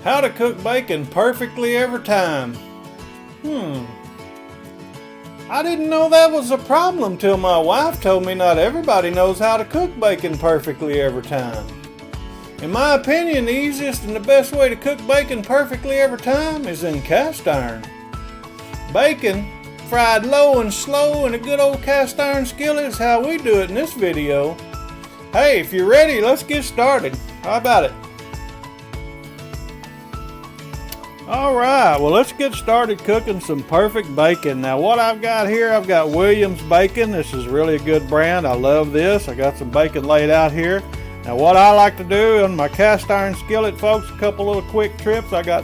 How to cook bacon perfectly every time. I didn't know that was a problem till my wife told me not everybody knows how to cook bacon perfectly every time. In my opinion, the easiest and the best way to cook bacon perfectly every time is in cast iron. Bacon, fried low and slow in a good old cast iron skillet is how we do it in this video. Hey, if you're ready, let's get started. How about it? Alright, well let's get started cooking some perfect bacon. Now what I've got here, I've got Williams bacon. This is really a good brand. I love this. I got some bacon laid out here. Now what I like to do on my cast iron skillet, folks, a couple little quick trips. I got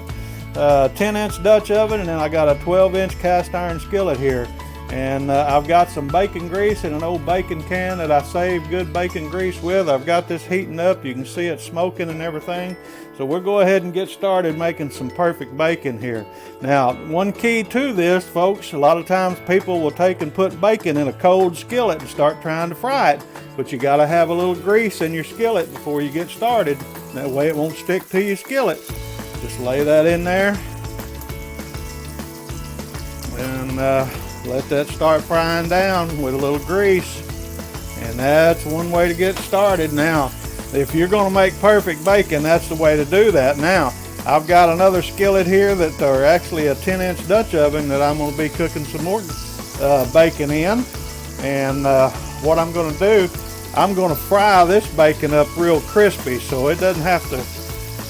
a 10-inch Dutch oven, and then I got a 12-inch cast iron skillet here. And I've got some bacon grease in an old bacon can that I saved good bacon grease with. I've got this heating up. You can see it smoking and everything. So we'll go ahead and get started making some perfect bacon here. Now, one key to this, folks, a lot of times people will take and put bacon in a cold skillet and start trying to fry it. But you got to have a little grease in your skillet before you get started. That way it won't stick to your skillet. Just lay that in there. And let that start frying down with a little grease. And that's one way to get started. Now, if you're going to make perfect bacon, that's the way to do that. Now, I've got another skillet here that are actually a 10-inch Dutch oven that I'm going to be cooking some more bacon in. And what I'm going to do, I'm going to fry this bacon up real crispy so it doesn't have to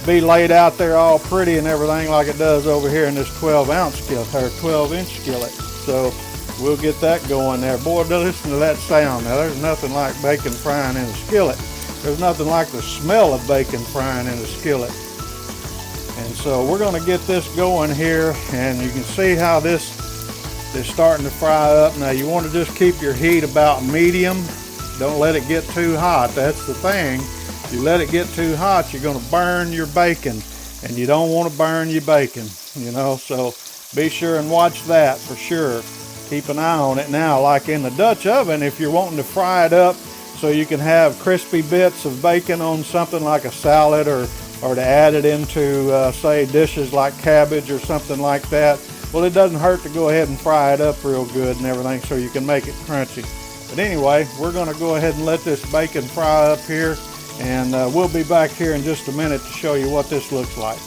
be laid out there all pretty and everything like it does over here in this 12-ounce skillet or 12-inch skillet. So we'll get that going there. Boy, listen to that sound. Now, there's nothing like bacon frying in a skillet. There's nothing like the smell of bacon frying in a skillet. And so we're going to get this going here, and you can see how this is starting to fry up. Now, you want to just keep your heat about medium. Don't let it get too hot. That's the thing. If you let it get too hot, you're going to burn your bacon, and you don't want to burn your bacon, you know. So be sure and watch that for sure. Keep an eye on it. Now, like in the Dutch oven, if you're wanting to fry it up so you can have crispy bits of bacon on something like a salad or to add it into, say, dishes like cabbage or something like that, well, it doesn't hurt to go ahead and fry it up real good and everything so you can make it crunchy. But anyway, we're going to go ahead and let this bacon fry up here, and we'll be back here in just a minute to show you what this looks like.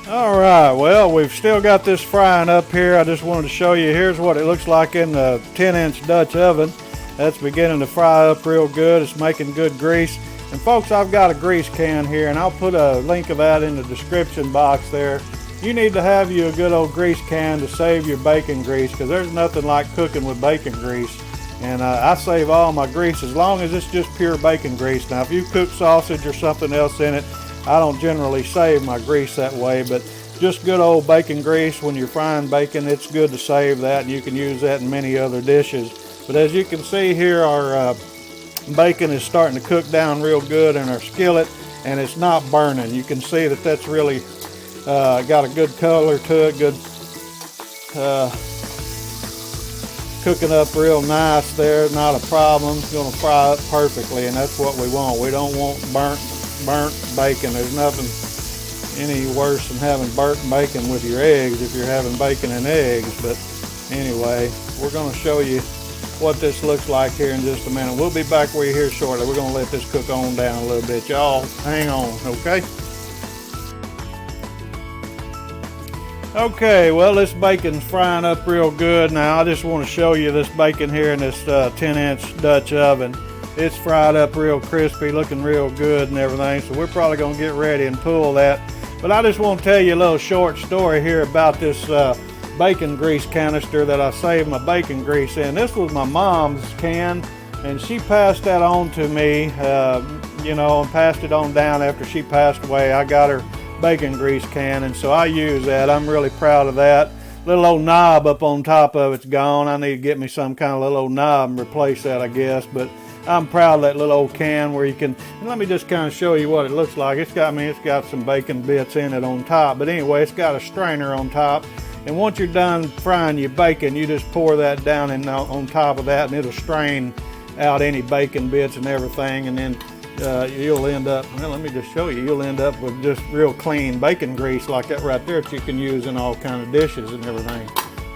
All right, well, we've still got this frying up here. I just wanted to show you, here's what it looks like in the 10-inch Dutch oven. That's beginning to fry up real good. It's making good grease. And folks, I've got a grease can here, and I'll put a link of that in the description box there. You need to have you a good old grease can to save your bacon grease, because there's nothing like cooking with bacon grease. And I save all my grease as long as it's just pure bacon grease. Now, if you cook sausage or something else in it, I don't generally save my grease that way, but just good old bacon grease when you're frying bacon, it's good to save that, and you can use that in many other dishes. But as you can see here, our bacon is starting to cook down real good in our skillet, and it's not burning. You can see that that's really got a good color to it, good cooking up real nice there, not a problem. It's going to fry up perfectly, and that's what we want. We don't want burnt bacon. There's nothing any worse than having burnt bacon with your eggs if you're having bacon and eggs. But anyway, we're going to show you what this looks like here in just a minute. We'll be back with you here shortly. We're going to let this cook on down a little bit. Y'all hang on, okay? Okay, well, this bacon's frying up real good. Now, I just want to show you this bacon here in this 10-inch Dutch oven. It's fried up real crispy, looking real good and everything. So we're probably going to get ready and pull that. But I just want to tell you a little short story here about this bacon grease canister that I saved my bacon grease in. This was my mom's can, and she passed that on to me, you know, and passed it on down after she passed away. I got her bacon grease can, and so I use that. I'm really proud of that. Little old knob up on top of it's gone. I need to get me some kind of little old knob and replace that, I guess. But I'm proud of that little old can where you can, and let me just kind of show you what it looks like. It's got some bacon bits in it on top, but anyway, it's got a strainer on top. And once you're done frying your bacon, you just pour that down and on top of that, and it'll strain out any bacon bits and everything. And then you'll end up, well, let me just show you, you'll end up with just real clean bacon grease like that right there that you can use in all kind of dishes and everything.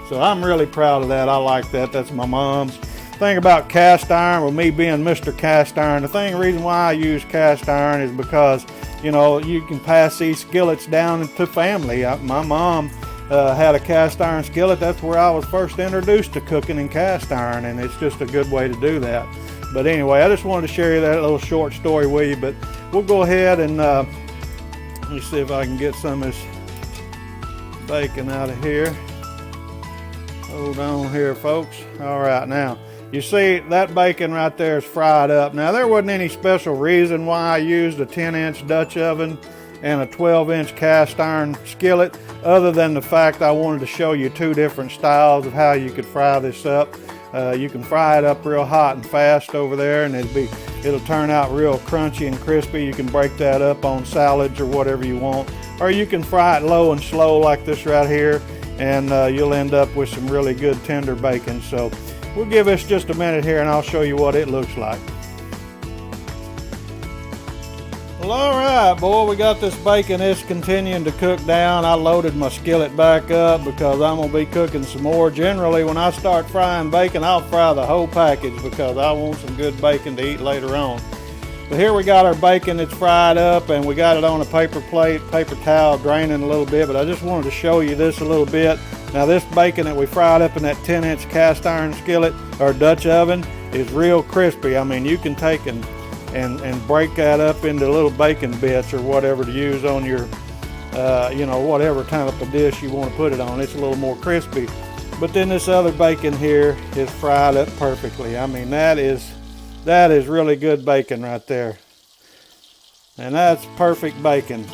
So I'm really proud of that. I like that. That's my mom's. Thing about cast iron, with me being Mr. Cast Iron, the reason why I use cast iron is because, you know, you can pass these skillets down to family. My mom had a cast iron skillet. That's where I was first introduced to cooking in cast iron, and it's just a good way to do that. But anyway, I just wanted to share that little short story with you. But we'll go ahead and let me see if I can get some of this bacon out of here. Hold on here, folks. All right, now you see that bacon right there is fried up. Now there wasn't any special reason why I used a 10-inch Dutch oven and a 12-inch cast iron skillet, other than the fact I wanted to show you two different styles of how you could fry this up. You can fry it up real hot and fast over there, and it'll turn out real crunchy and crispy. You can break that up on salads or whatever you want, or you can fry it low and slow like this right here, and you'll end up with some really good tender bacon. So we'll give this just a minute here and I'll show you what it looks like. Well, all right, boy, we got this bacon. It's continuing to cook down. I loaded my skillet back up because I'm gonna be cooking some more. Generally, when I start frying bacon, I'll fry the whole package because I want some good bacon to eat later on. But here we got our bacon. It's fried up, and we got it on a paper plate, paper towel, draining a little bit, but I just wanted to show you this a little bit. Now, this bacon that we fried up in that 10-inch cast iron skillet or Dutch oven is real crispy. I mean, you can take and break that up into little bacon bits or whatever to use on your, you know, whatever type of dish you want to put it on. It's a little more crispy. But then this other bacon here is fried up perfectly. I mean, that is really good bacon right there. And that's perfect bacon.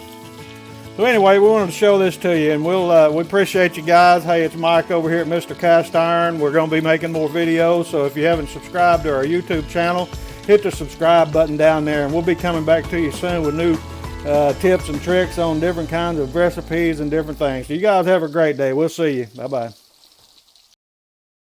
So anyway, we wanted to show this to you, and we appreciate you guys. Hey, it's Mike over here at Mr. Cast Iron. We're going to be making more videos, so if you haven't subscribed to our YouTube channel, hit the subscribe button down there, and we'll be coming back to you soon with new tips and tricks on different kinds of recipes and different things. So you guys have a great day. We'll see you. Bye-bye.